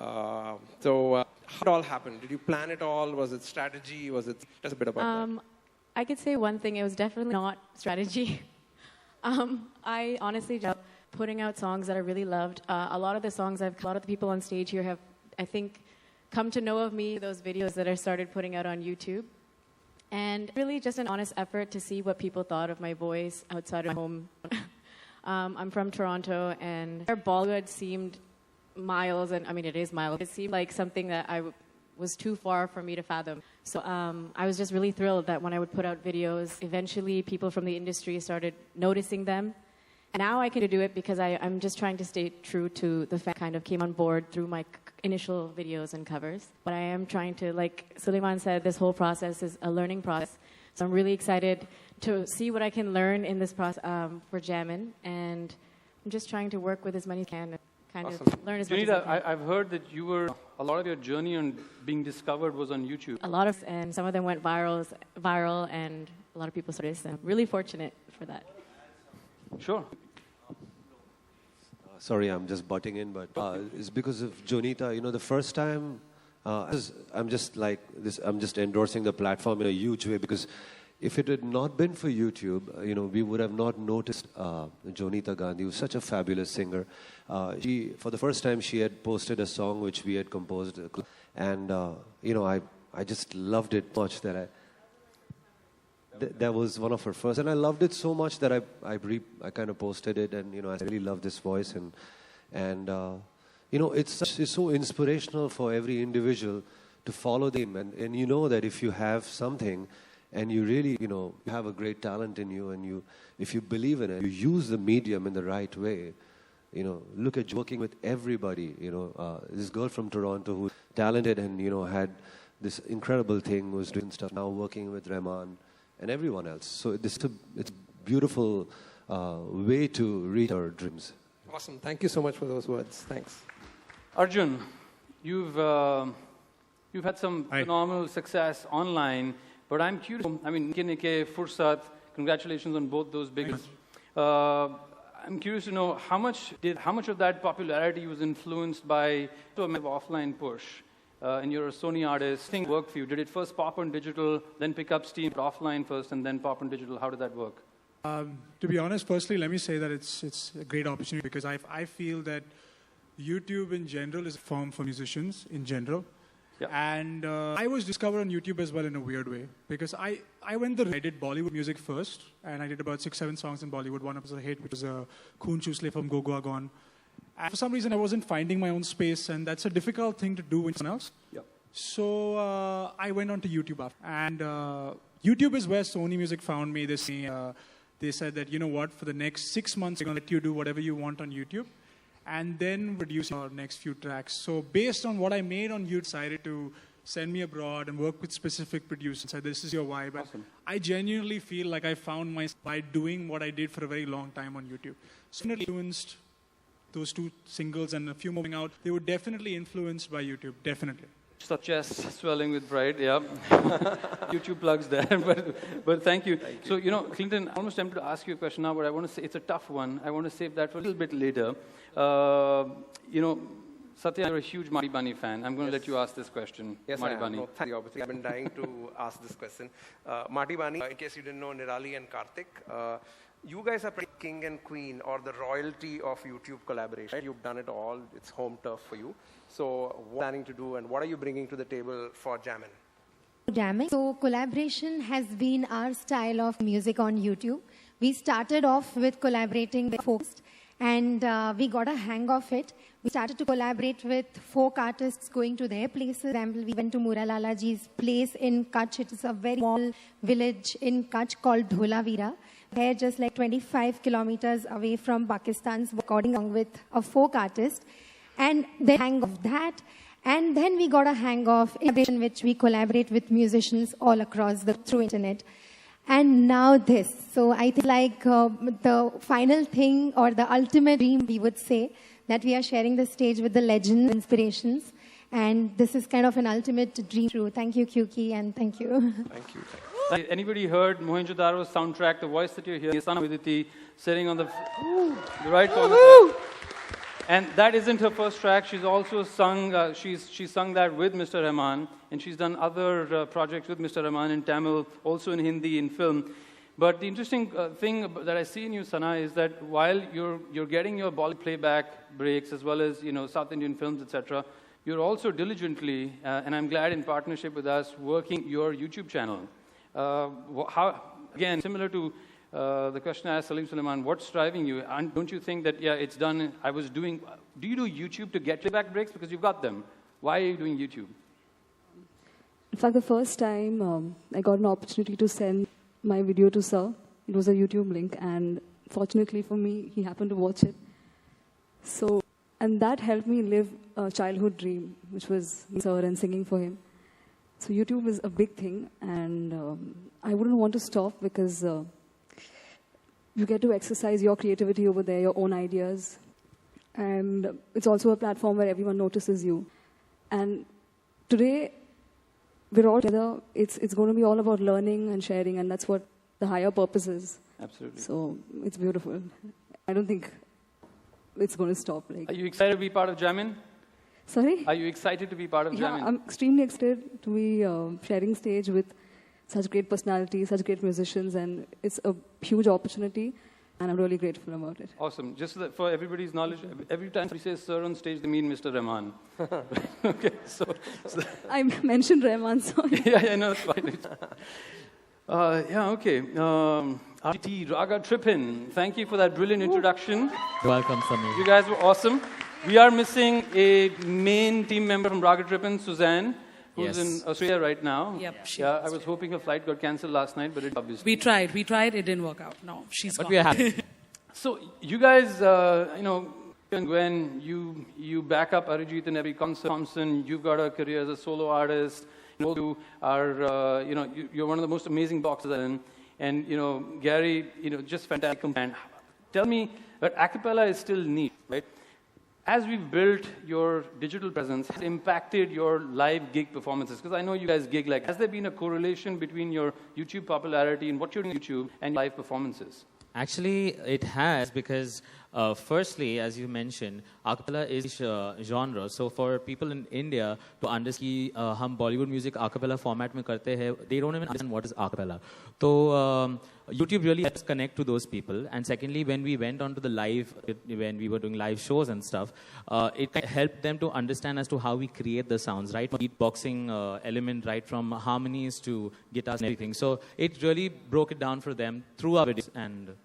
How it all happened? Did you plan it all? Was it strategy? Was it just a bit about that? I could say one thing. It was definitely not strategy. I honestly just putting out songs that I really loved. A lot of the people on stage here have, I think, come to know of me, those videos that I started putting out on YouTube. And really just an honest effort to see what people thought of my voice outside of home. I'm from Toronto, and Bollywood seemed miles, and I mean, it is miles. It seemed like something that was too far for me to fathom. So I was just really thrilled that when I would put out videos, eventually people from the industry started noticing them. And now I can do it because I'm just trying to stay true to the fact I kind of came on board through my initial videos and covers. But I am trying to, like Sulaiman said, this whole process is a learning process. So I'm really excited to see what I can learn in this process for Jammin'. And I'm just trying to work with as many as I can. Kind of learn as much as I can. I've heard that a lot of your journey on being discovered was on YouTube. A lot of, and some of them went viral, and a lot of people started. So I'm really fortunate for that. Sure. Sorry, I'm just butting in, but it's because of Jonita. You know, the first time, I'm just endorsing the platform in a huge way, because if it had not been for YouTube, you know, we would have not noticed Jonita Gandhi, who's such a fabulous singer. For the first time, she had posted a song which we had composed, and you know, I just loved it much that that was one of her first, and I loved it so much that I kind of posted it, and you know, I really love this voice, and you know, it's so inspirational for every individual to follow them, and you know that if you have something, and you really, you know, you have a great talent in you, and if you believe in it, you use the medium in the right way. You know, look at working with everybody. You know, this girl from Toronto who's talented and, you know, had this incredible thing, was doing stuff, now working with Rahman and everyone else. So it's a beautiful way to reach our dreams. Awesome. Thank you so much for those words. Thanks. Arjun, you've had some phenomenal success online, but I'm curious. I mean, Nike, Fursat, congratulations on both those big. I'm curious to know how much of that popularity was influenced by a offline push. And you're a Sony artist. Thing worked for you. Did it first pop on digital, then pick up steam offline first, and then pop on digital? How did that work? To be honest, firstly, let me say that it's a great opportunity, because I feel that YouTube in general is a form for musicians in general. Yeah. And I was discovered on YouTube as well in a weird way, because I did Bollywood music first, and I did about 6-7 songs in Bollywood. One was a hit, which was Khoon Chusle from Go Go Gone. And for some reason, I wasn't finding my own space, and that's a difficult thing to do with someone else. Yep. So I went on to YouTube after. And YouTube is where Sony Music found me. They said that, you know what, for the next 6 months, we're going to let you do whatever you want on YouTube, and then produce our next few tracks. So based on what I made on YouTube, decided to send me abroad and work with specific producers and said, this is your vibe. Awesome. I genuinely feel like I found myself by doing what I did for a very long time on YouTube. So it influenced those 2 singles and a few moving out. They were definitely influenced by YouTube, definitely. Such swelling with pride, yeah. YouTube plugs there, but thank you. So, you know, Clinton, I'm almost tempted to ask you a question now, but I want to say it's a tough one. I want to save that for a little bit later. You know, Satya, you're a huge Marty Bunny fan. I'm going to let you ask this question. Yes, Marty I am. Bunny. No, thank you. Obviously, I've been dying to ask this question. Marty Bunny, in case you didn't know, Nirali and Karthik, you guys are pretty king and queen, or the royalty of YouTube collaboration. Right? You've done it all. It's home turf for you. So what are you planning to do, and what are you bringing to the table for Jammin'? Jamming. So collaboration has been our style of music on YouTube. We started off with collaborating with folks, and we got a hang of it. We started to collaborate with folk artists going to their places. For example, we went to Muralalaji's place in Kutch. It is a very small village in Kutch called Dholavira. They're just like 25 kilometers away from Pakistan's recording along with a folk artist. And the hang of that. And then we got a hang of in which we collaborate with musicians all across through internet. And now this. So I think like the final thing, or the ultimate dream, we would say, that we are sharing the stage with the legend inspirations. And this is kind of an ultimate dream true. Thank you, Kyuki, and thank you. Thank you. Anybody heard Mohenjo-daro's soundtrack, the voice that you're hearing, Sana Viditi, sitting on the right corner? And that isn't her first track. She's also sung, she's sung that with Mr. Rahman, and she's done other projects with Mr. Rahman in Tamil, also in Hindi, in film. But the interesting thing that I see in you, Sana, is that while you're getting your Bollywood playback breaks as well as South Indian films, etc., you're also diligently, and I'm glad in partnership with us, working your YouTube channel. Again, similar to the question I asked Salim Sulaiman, what's driving you? And don't you think that, yeah, it's done, do you do YouTube to get playback breaks? Because you've got them. Why are you doing YouTube? In fact, the first time I got an opportunity to send my video to Sir, it was a YouTube link, and fortunately for me, he happened to watch it. So, and that helped me live a childhood dream, which was Sir and singing for him. So YouTube is a big thing, and I wouldn't want to stop because you get to exercise your creativity over there, your own ideas. And it's also a platform where everyone notices you. And today, we're all together. It's going to be all about learning and sharing, and that's what the higher purpose is. Absolutely. So it's beautiful. I don't think it's going to stop. Are you excited to be part of Jamin? Sorry? Are you excited to be part of Jamin? Yeah, I'm extremely excited to be sharing stage with such great personalities, such great musicians, and it's a huge opportunity, and I'm really grateful about it. Awesome. Just so that for everybody's knowledge, every time we say Sir on stage, they mean Mr. Rahman. Okay, so I mentioned Rahman, so... yeah, no, it's fine. Yeah, okay. RT Raga Trippin, thank you for that brilliant introduction. You're welcome, Samir. You guys were awesome. We are missing a main team member from Raga Trippin, Suzanne, who's in Australia right now. Yep. Yeah, I was hoping her flight got cancelled last night, but it obviously... We tried, it didn't work out. No, she's gone. But we are happy. So, you guys, Gwen, you back up Arijit in every concert. Thompson, you've got a career as a solo artist. You are, you're one of the most amazing boxers. And Gary, just fantastic. And tell me, that a cappella is still neat, right? As we've built your digital presence, has impacted your live gig performances? Because I know you guys gig has there been a correlation between your YouTube popularity and what you're doing on YouTube and live performances? Actually, it has because, firstly, as you mentioned, a cappella is a genre. So for people in India to understand that हम Bollywood music a cappella format में करते हैं, they don't even understand what is a cappella. So YouTube really helps connect to those people. And secondly, when we went on to the live, when we were doing live shows and stuff, it helped them to understand as to how we create the sounds, right? From beatboxing element, right from harmonies to guitars and everything. So it really broke it down for them through our videos, and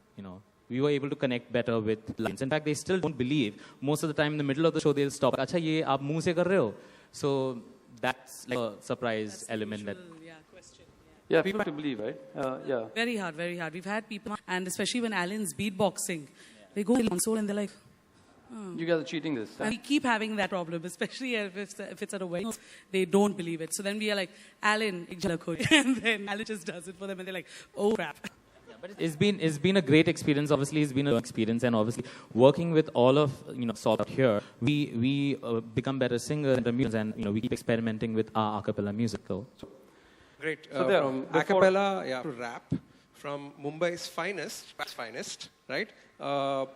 we were able to connect better with lines. In fact, they still don't believe. Most of the time in the middle of the show, they'll stop. Acha, ye aap muh se kar rahe ho? So that's like a surprise element that... Yeah, people have to believe, right? Yeah. Very hard, very hard. We've had people, and especially when Alan's beatboxing, they go to the console and they're like, You guys are cheating this. And we keep having that problem, especially if it's at a wedding. They don't believe it. So then we are like, Alan, and then Alan just does it for them and they're like, oh crap. But it's been a great experience. Obviously, it's been an experience, and obviously, working with all of Salt out here, we become better singers and musicians, and we keep experimenting with our a cappella music. Great. So from a cappella to rap, from Mumbai's finest, right?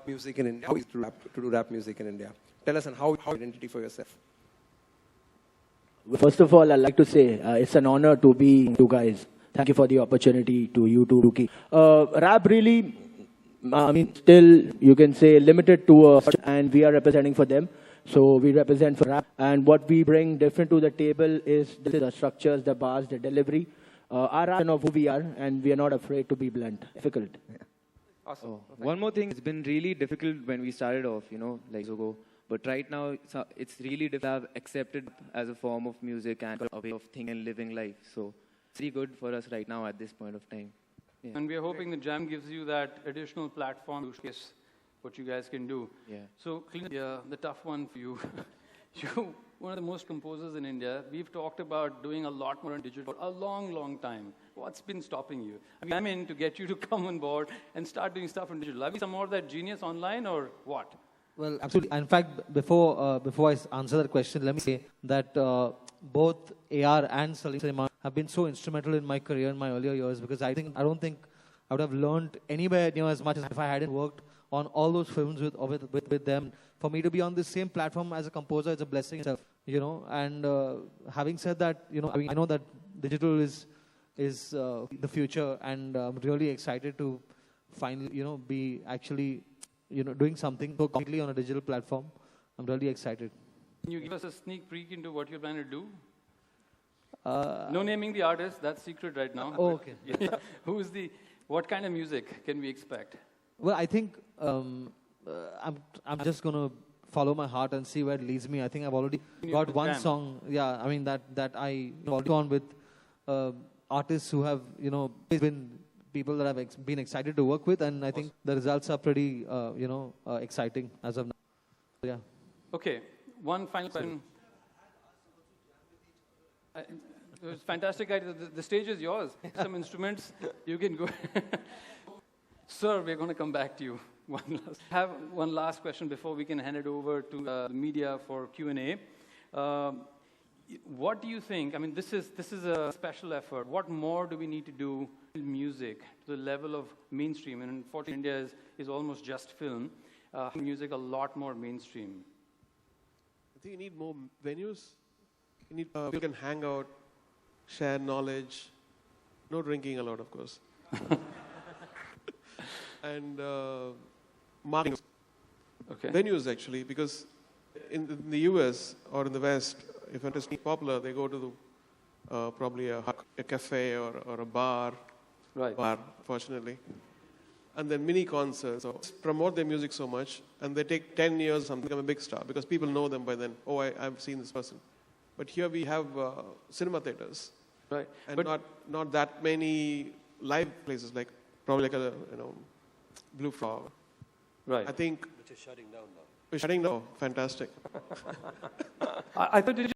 Music in India. How is to do rap music in India? Tell us how identity for yourself. First of all, I'd like to say it's an honor to be with you guys. Thank you for the opportunity to you two, Rookie. Rap really, still you can say limited to and we are representing for them. So we represent for rap, and what we bring different to the table is the structures, the bars, the delivery. Our rap of who we are, and we are not afraid to be blunt. Difficult. Yeah. Awesome. One more thing, it's been really difficult when we started off, like ago. But right now, it's really difficult to have accepted as a form of music and a way of thinking and living life. So it's really good for us right now at this point of time. Yeah. And we are hoping the Jam gives you that additional platform to showcase what you guys can do. Yeah. So, the tough one for you. You're one of the most composers in India. We've talked about doing a lot more on digital for a long, long time. What's been stopping you? I'm in to get you to come on board and start doing stuff on digital. Have you some more of that genius online or what? Well, absolutely. In fact, before I answer that question, let me say that both AR and Salim have been so instrumental in my career in my earlier years, because I don't think I would have learned anywhere near as much as if I hadn't worked on all those films with them. For me to be on the same platform as a composer is a blessing itself, you know. And having said that, you know, I know that digital is the future, and I'm really excited to finally, you know, be actually, you know, doing something so completely on a digital platform. I'm really excited. Can you give us a sneak peek into what you're planning to do? No naming the artist, that's secret right now. Oh, okay. Yeah. What kind of music can we expect? Well, I think I'm just going to follow my heart and see where it leads me. I think I've already got one song, yeah, I mean, that I worked on with artists who have, you know, been people that I've been excited to work with, and I think the results are pretty, you know, exciting as of now. Yeah. Okay, one final question. It was fantastic. The stage is yours. Some instruments, you can go. Sir, we're going to come back to you. Have one last question before we can hand it over to the media for Q&A. What do you think? I mean, this is a special effort. What more do we need to do in music to the level of mainstream? And unfortunately, India is almost just film. Music a lot more mainstream. I think you need more venues. You need people can hang out, share knowledge, no drinking a lot, of course. And marketing. Okay. Venues, actually, because in the US or in the West, if an artist is popular, they go to the, probably a cafe or a bar. Right. Bar, fortunately. And then mini concerts, or promote their music so much, and they take 10 years to become a big star, because people know them by then. Oh, I've seen this person. But here we have cinema theaters. Right. And but not that many live places, like probably like a, you know, Blue Flower. Right. I think. Which is shutting down now. We're shutting down. Fantastic. I thought